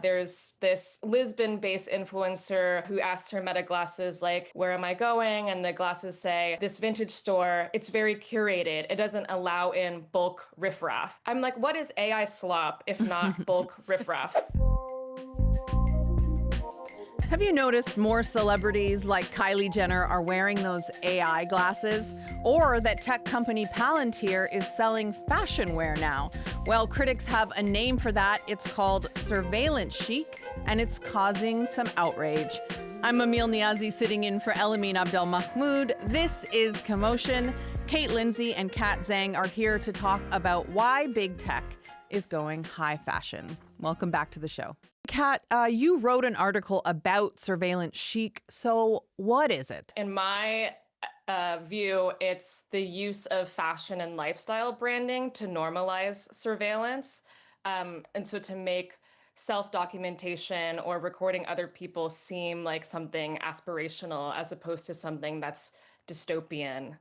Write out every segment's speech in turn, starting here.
There's this Lisbon-based influencer who asks her Meta glasses, like, where am I going? And the glasses say, this vintage store, it's very curated. It doesn't allow in bulk riffraff. I'm like, what is AI slop if not bulk riffraff? Have you noticed more celebrities like Kylie Jenner are wearing those AI glasses? Or that tech company Palantir is selling fashion wear now? Well, critics have a name for that. It's called surveillance chic, and it's causing some outrage. I'm Amil Niazi, sitting in for Elamin Abdelmahmoud. This is Commotion. Kate, Lindsay, and Zhang are here to talk about why big tech is going high fashion. Welcome back to the show. Kat, you wrote an article about surveillance chic. So what is it? In my view, it's the use of fashion and lifestyle branding to normalize surveillance. And so to make self-documentation or recording other people seem like something aspirational as opposed to something that's dystopian.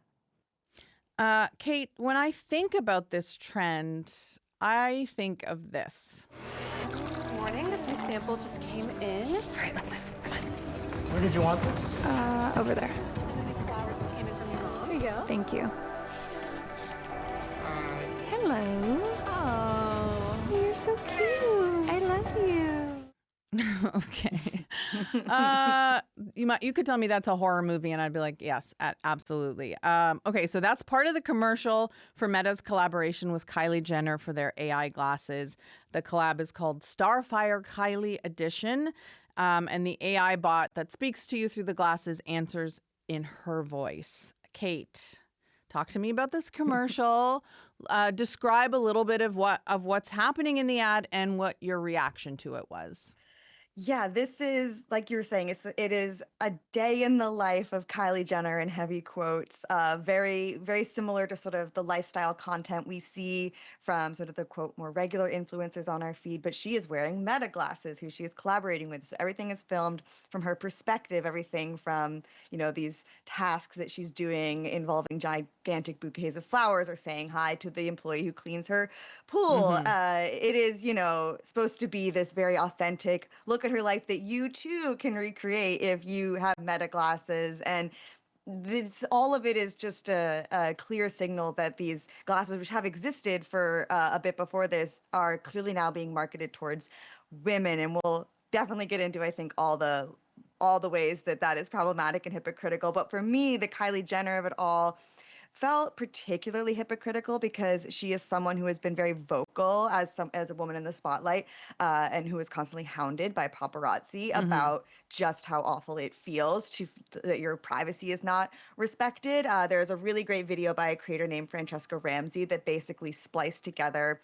Kate, when I think about this trend, I think of this. Morning, this new sample just came in. All right, let's move. Come on. Where did you want this? Over there. And then these flowers just came in from your mom. There you go. Thank you. Hello. Oh, you're so cute. I love you. Okay. You could tell me that's a horror movie and I'd be like, yes, absolutely. Okay, so that's part of the commercial for Meta's collaboration with Kylie Jenner for their AI glasses. The collab is called Starfire Kylie Edition. And the AI bot that speaks to you through the glasses answers in her voice. Kate, talk to me about this commercial. Describe a little bit of what's happening in the ad and what your reaction to it was. Yeah, this is, like you were saying, it is a day in the life of Kylie Jenner in heavy quotes. Very, very similar to sort of the lifestyle content we see from sort of the quote more regular influencers on our feed. But she is wearing Meta glasses, who she is collaborating with. So everything is filmed from her perspective. Everything from these tasks that she's doing involving gigantic bouquets of flowers or saying hi to the employee who cleans her pool. It is supposed to be this very authentic look at her life that you too can recreate if you have Meta glasses. And all of it is just a clear signal that these glasses, which have existed for a bit before this, are clearly now being marketed towards women. And we'll definitely get into, I think, all the ways that is problematic and hypocritical. But for me, the Kylie Jenner of it all felt particularly hypocritical because she is someone who has been very vocal as a woman in the spotlight, and who is constantly hounded by paparazzi about just how awful it feels that your privacy is not respected. There's a really great video by a creator named Francesca Ramsey that basically spliced together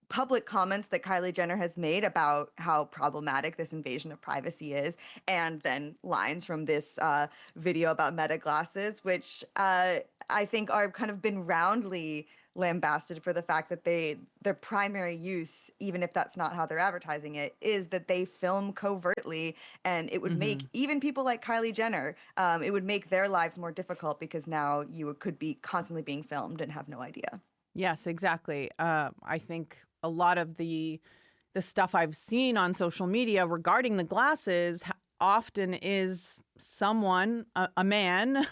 public comments that Kylie Jenner has made about how problematic this invasion of privacy is, and then lines from this video about Meta glasses, which I think are kind of been roundly lambasted for the fact that their primary use, even if that's not how they're advertising it, is that they film covertly, and it would make even people like Kylie Jenner, it would make their lives more difficult because now you could be constantly being filmed and have no idea. Yes, exactly. I think a lot of the stuff I've seen on social media regarding the glasses often is someone, a man,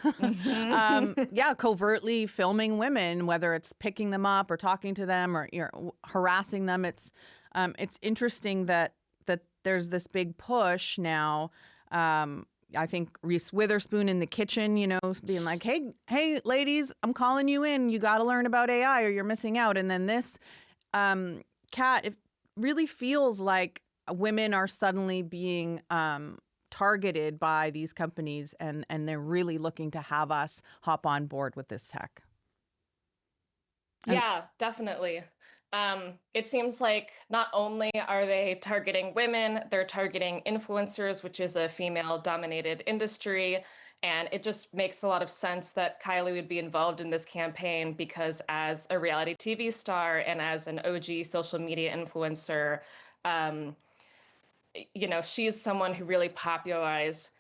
covertly filming women, whether it's picking them up or talking to them or harassing them. It's interesting that there's this big push now. I think Reese Witherspoon in the kitchen, being like, hey, ladies, I'm calling you in. You got to learn about AI or you're missing out. And then this, Kat, it really feels like women are suddenly being targeted by these companies, and they're really looking to have us hop on board with this tech. Yeah, definitely. It seems like not only are they targeting women, they're targeting influencers, which is a female-dominated industry. And it just makes a lot of sense that Kylie would be involved in this campaign because as a reality TV star and as an OG social media influencer, she's someone who really popularized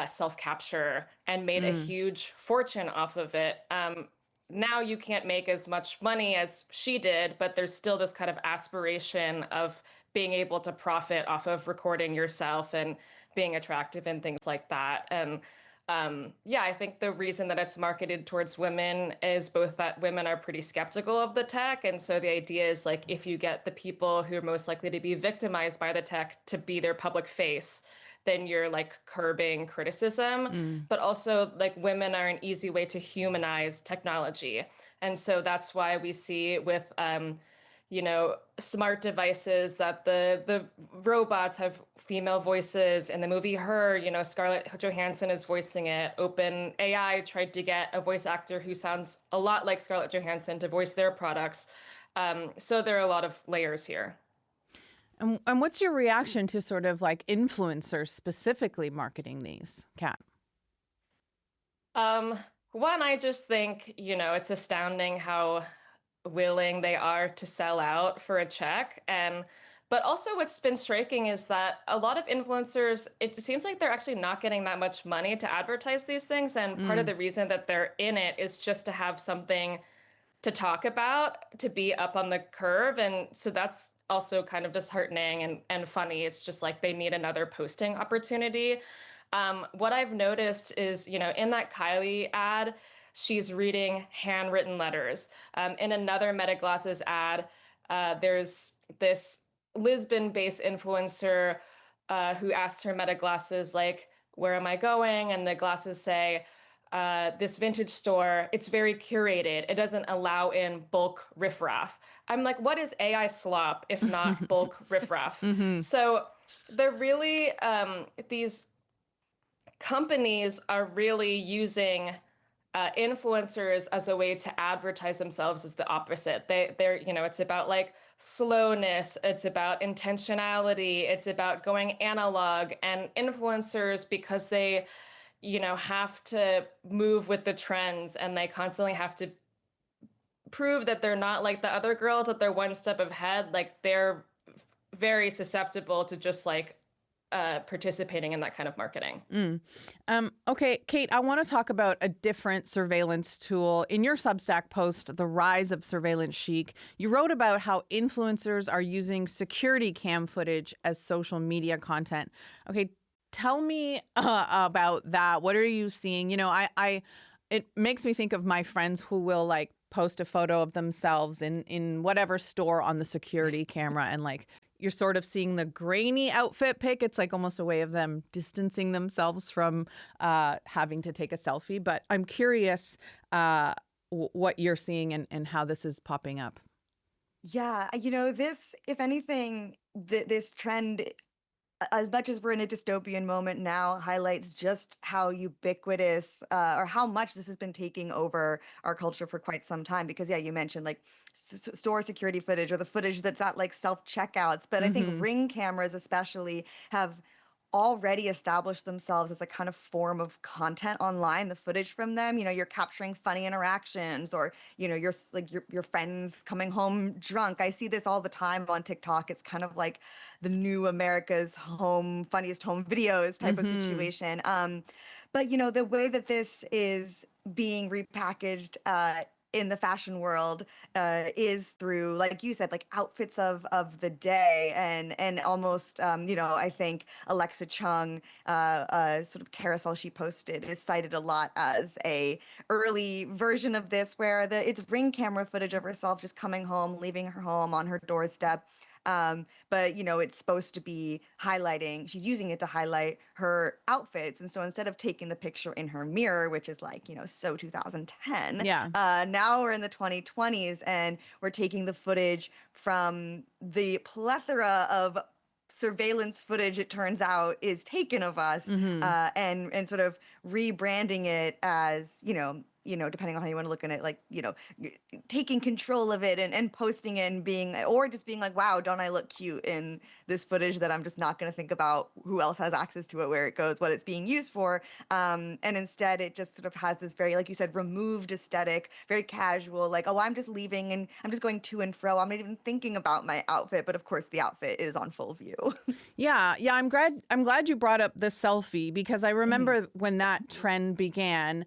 self-capture and made a huge fortune off of it. Now you can't make as much money as she did, but there's still this kind of aspiration of being able to profit off of recording yourself and being attractive and things like that. And yeah, I think the reason that it's marketed towards women is both that women are pretty skeptical of the tech. And so the idea is like, if you get the people who are most likely to be victimized by the tech to be their public face, then you're like curbing criticism. But also, like, women are an easy way to humanize technology. And so that's why we see with, smart devices that the robots have female voices. In the movie Her, Scarlett Johansson is voicing it. Open AI tried to get a voice actor who sounds a lot like Scarlett Johansson to voice their products. So there are a lot of layers here. And what's your reaction to sort of like influencers specifically marketing these, Kat? One, I just think, it's astounding how willing they are to sell out for a check. But also what's been striking is that a lot of influencers, it seems like they're actually not getting that much money to advertise these things. And part of the reason that they're in it is just to have something to talk about, to be up on the curve. And so that's also kind of disheartening and funny. It's just like they need another posting opportunity. What I've noticed is, in that Kylie ad, she's reading handwritten letters. In another Meta Glasses ad, there's this Lisbon-based influencer who asks her Meta Glasses, like, where am I going? And the glasses say, this vintage store, it's very curated. It doesn't allow in bulk riffraff. I'm like, what is AI slop if not bulk riffraff? So they're really, these companies are really using influencers as a way to advertise themselves as the opposite. They're, it's about like slowness, it's about intentionality, it's about going analog. And influencers, because they, have to move with the trends and they constantly have to prove that they're not like the other girls, that they're one step ahead, like they're very susceptible to just like participating in that kind of marketing. Okay, Kate, I want to talk about a different surveillance tool. In your Substack post, The Rise of Surveillance Chic, you wrote about how influencers are using security cam footage as social media content. Okay, tell me about that. What are you seeing? It makes me think of my friends who will like post a photo of themselves in whatever store on the security camera, and like you're sort of seeing the grainy outfit pic. It's like almost a way of them distancing themselves from having to take a selfie. But I'm curious what you're seeing and how this is popping up. Yeah, this, if anything, this trend, as much as we're in a dystopian moment now, highlights just how ubiquitous or how much this has been taking over our culture for quite some time. Because, yeah, you mentioned like store security footage or the footage that's at like self-checkouts. But I think Ring cameras especially have already established themselves as a kind of form of content online. The footage from them, you're capturing funny interactions, or you're like your friends coming home drunk. I see this all the time on TikTok. It's kind of like the new America's funniest home videos type of situation. But the way that this is being repackaged in the fashion world is through, like you said, like outfits of the day, and almost I think Alexa Chung sort of carousel she posted is cited a lot as a early version of this, where it's Ring camera footage of herself just coming home, leaving her home on her doorstep. But it's supposed to be highlighting, she's using it to highlight her outfits. And so instead of taking the picture in her mirror, which is like, so 2010, now we're in the 2020s and we're taking the footage from the plethora of surveillance footage, it turns out, is taken of us, and sort of rebranding it as, depending on how you want to look at it, like, taking control of it and posting it and being, or just being like, wow, don't I look cute in this footage that I'm just not going to think about who else has access to it, where it goes, what it's being used for. And instead it just sort of has this very, like you said, removed aesthetic, very casual, like, oh, I'm just leaving and I'm just going to and fro. I'm not even thinking about my outfit. But of course the outfit is on full view. Yeah. I'm glad you brought up the selfie, because I remember when that trend began,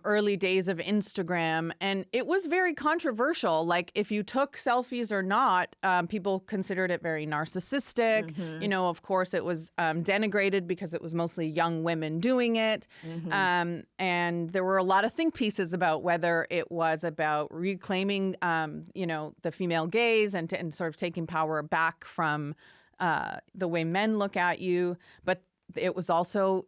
early days of Instagram, and it was very controversial. Like if you took selfies or not, people considered it very narcissistic. Mm-hmm. Of course, it was denigrated because it was mostly young women doing it. Mm-hmm. And there were a lot of think pieces about whether it was about reclaiming, the female gaze and sort of taking power back from the way men look at you. But it was also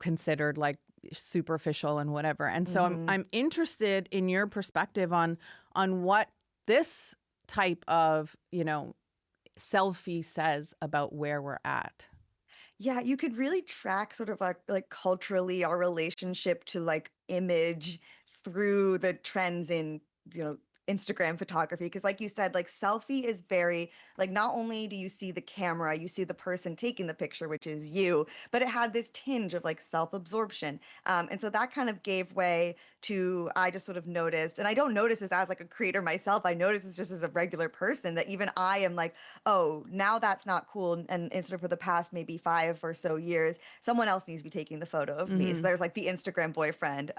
considered like superficial and whatever. And so Mm-hmm. I'm interested in your perspective on what this type of, selfie says about where we're at. Yeah, you could really track sort of like culturally our relationship to like image through the trends in, you know, Instagram photography. Because like you said, like selfie is very like not only do you see the camera, you see the person taking the picture, which is you, but it had this tinge of like self-absorption. And so that kind of gave way to, I just sort of noticed, and I don't notice this as like a creator myself. I notice this just as a regular person that even I am like, oh, now that's not cool. And instead of for the past maybe 5 or so years, someone else needs to be taking the photo of me. So there's like the Instagram boyfriend,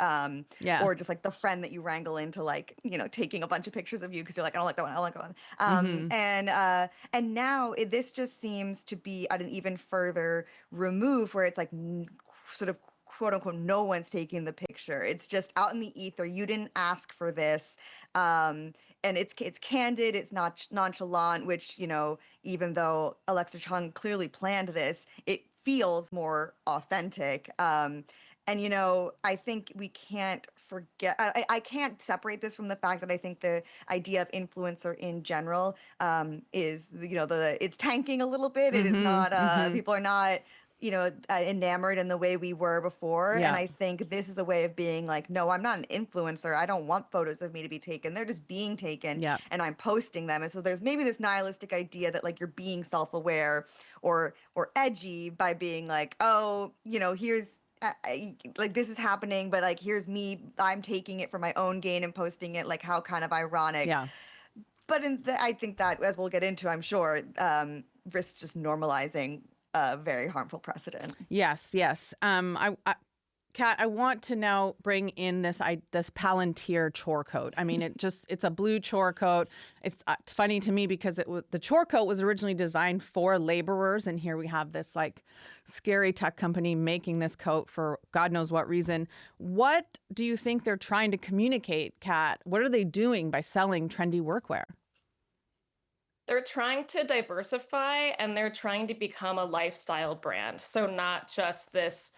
Yeah. or just like the friend that you wrangle into like, you know, taking a bunch of pictures of you because you're like, I don't like that one, I don't like that one. And now this just seems to be at an even further remove where it's like sort of quote unquote no one's taking the picture. It's just out in the ether. You didn't ask for this. And it's candid, it's not nonchalant, which, you know, even though Alexa Chung clearly planned this, it feels more authentic. And, you know, I think we can't forget, I can't separate this from the fact that I think the idea of influencer in general is, you know, it's tanking a little bit. It is not, people are not, you know, enamored in the way we were before. Yeah. And I think this is a way of being like, no, I'm not an influencer. I don't want photos of me to be taken. They're just being taken, Yeah. and I'm posting them. And so there's maybe this nihilistic idea that like you're being self-aware or edgy by being like, oh, you know, here's, like this is happening, but like here's me, I'm taking it for my own gain and posting it, like how kind of ironic. Yeah. But I think that, as we'll get into, I'm sure, risks just normalizing a very harmful precedent. Yes. Kat, I want to now bring in this Palantir chore coat. I mean, it's a blue chore coat. It's funny to me because the chore coat was originally designed for laborers, and here we have this like scary tech company making this coat for God knows what reason. What do you think they're trying to communicate, Kat? What are they doing by selling trendy workwear? They're trying to diversify and they're trying to become a lifestyle brand. So not just this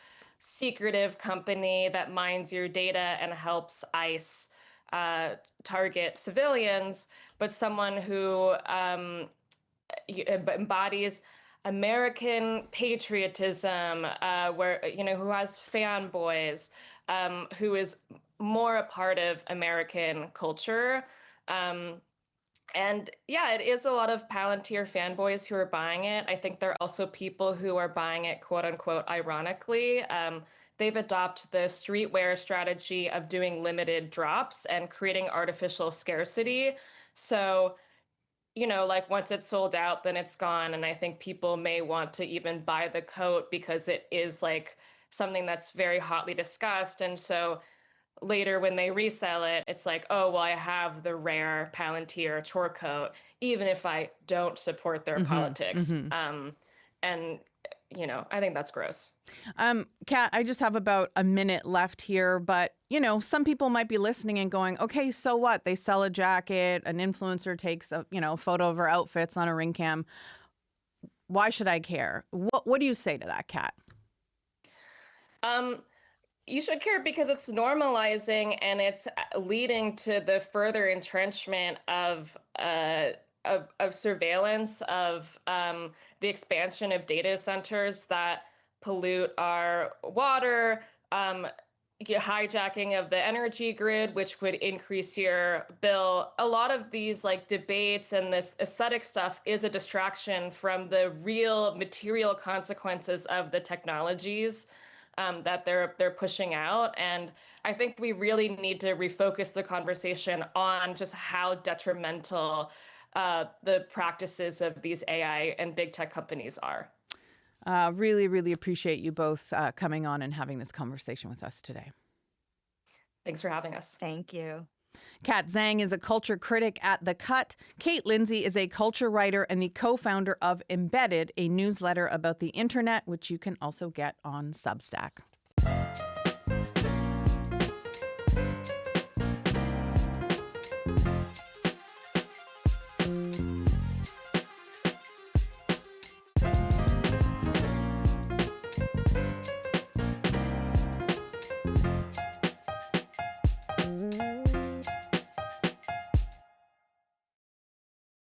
secretive company that mines your data and helps ICE target civilians, but someone who embodies American patriotism, where who has fanboys, who is more a part of American culture. And yeah, it is a lot of Palantir fanboys who are buying it. I think there are also people who are buying it, quote unquote, ironically. They've adopted the streetwear strategy of doing limited drops and creating artificial scarcity. So, like once it's sold out, then it's gone. And I think people may want to even buy the coat because it is like something that's very hotly discussed. And so later when they resell it, it's like, oh, well, I have the rare Palantir chore coat, even if I don't support their politics. And, I think that's gross. Kat, I just have about a minute left here, but, some people might be listening and going, okay, so what? They sell a jacket, an influencer takes a, photo of her outfits on a ring cam. Why should I care? What do you say to that, Kat? You should care because it's normalizing and it's leading to the further entrenchment of surveillance, of the expansion of data centers that pollute our water, hijacking of the energy grid, which would increase your bill. A lot of these like debates and this aesthetic stuff is a distraction from the real material consequences of the technologies that they're pushing out. And I think we really need to refocus the conversation on just how detrimental the practices of these AI and big tech companies are. Really, really appreciate you both coming on and having this conversation with us today. Thanks for having us. Thank you. Kat Zhang is a culture critic at The Cut. Kate Lindsay is a culture writer and the co-founder of Embedded, a newsletter about the internet, which you can also get on Substack.